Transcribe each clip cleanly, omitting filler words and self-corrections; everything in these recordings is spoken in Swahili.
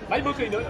Vai một cái nữa.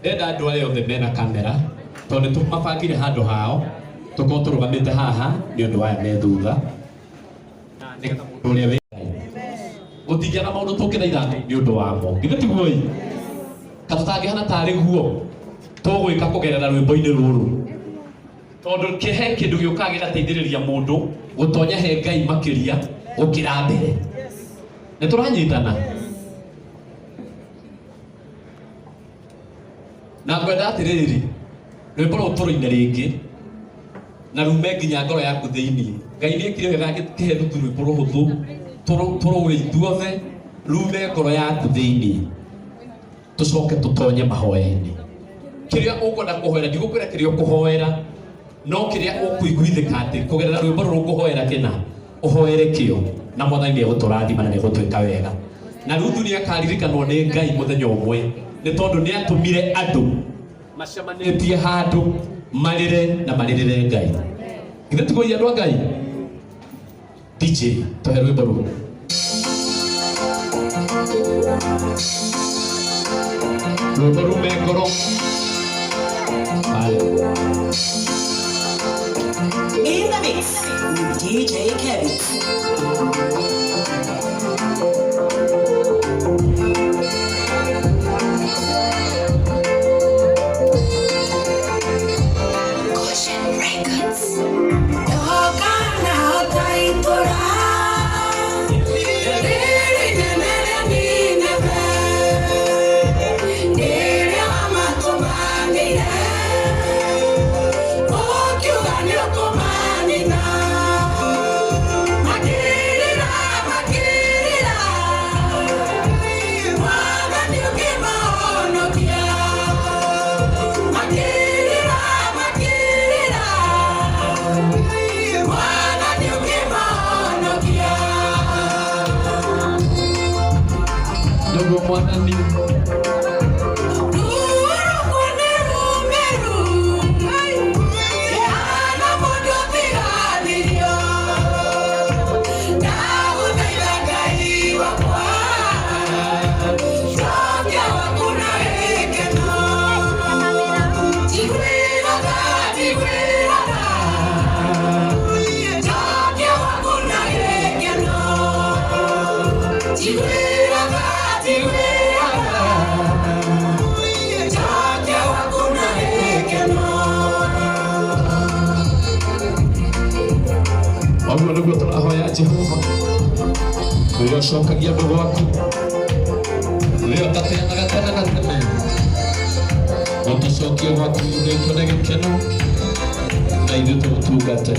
Ndenda andũ aya othe mena kamera tondũ tũmabangire handũ hao tũkorwo tũrũgamĩte haha nĩ ũndũ aya me thutha na nĩgetha mũndũ ũrĩa wĩ gũtingĩa na maũndũ tũngĩthaitha nĩ ũndũ wamo githĩ tiguo ka tũtangĩhana tarĩ guo tũgwĩka kũgerera rwĩmbo-inĩ rũrũ tondũ kĩhe kĩndũ gĩũkaga gĩgateithĩrĩria mũndũ gũtonya he Ngai makĩria gũkĩra mbere nĩ tũranyitana na ngwenda atĩrĩrĩ rwĩmbo rũrũ tũrũine rĩngĩ na rume nginya ngoro yaku thĩinĩ Ngai nĩekire wega agĩkĩhe thutu rwĩmbo rũhũthũ tũrũĩ ithuothe rume ngoro yaku thĩinĩ tũcoke tũtonye mahoya-inĩ kĩrĩa ũkwenda kũhoera ndigũkwĩra kĩrĩa ũkũhoera no kĩrĩa ũkũiguithĩka atĩ kũgerera rwĩmbo rũrũ ũkũhoera kĩna ũhoere kĩo na Mwathani nĩegũtũrathima na nĩegũtwĩka wega na Ruthu nĩakaririkanwo nĩ Ngai mũthenya ũmwe nĩ tondũ nĩatũmire andũ macemanĩtie handũ marĩre na marĩrĩre Ngai githĩ tiguo andũ a Ngai DJ tũhe rwĩmbo rũrũ rwĩmbo rume ngoro In the mix with DJ Kevin. Mwathani Wauga nĩguo tũrahoya Jehova rĩrĩa ũcokagia andũ gwaku rĩrĩa ũtateanaga tene na tene ũtũcokie gwaku nĩtuone gĩkeno na ithuĩ tũgũtungate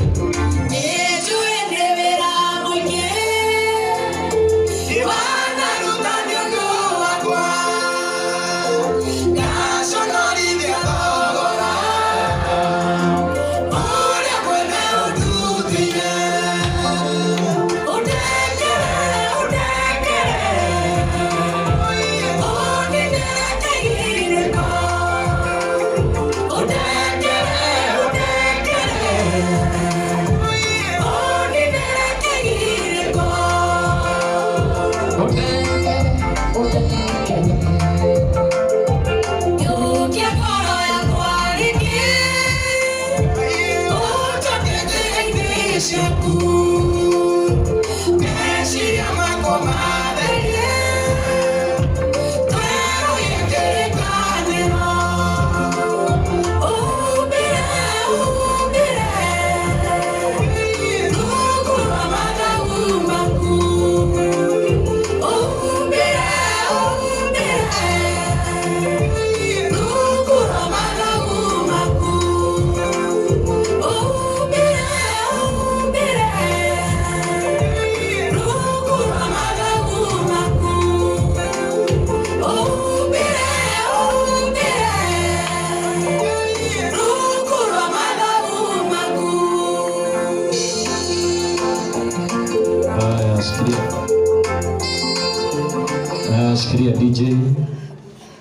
Sikiria DJ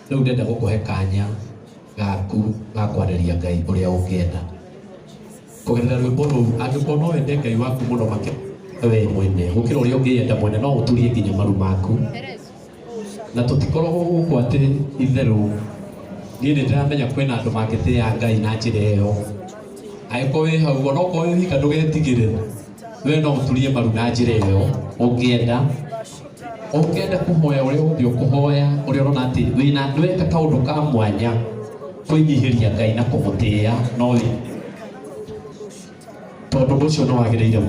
rĩu ndenda gũkũhe kanya gaku ga kwarĩria Ngai ũrĩa ũngĩenda kũgerera rwĩmbo rũu angĩkorwo no wende Ngai waku mũno makĩria we mwene gũkĩra ũrĩa ũngĩenda mwene no ũturie nginya maru maku na tũtikoragwo gũkũ atĩ itherũ niĩ nĩ ndĩramenya kwĩna andũ mangĩtĩĩa Ngai na njĩra ĩyo. Angĩkorwo wĩ hau ona okorwo wĩ wika ndũgetigĩre, we no ũturie maru na njĩra ĩyo ũngĩenda kũhoya ũrĩa ũngĩ ũkũhoya, ũrĩa ũrona atĩ wĩna weka kaũndũ ka mwanya kwĩnyihĩria Ngai na kũmũtĩĩa no tondũ ũcio no wagĩrĩire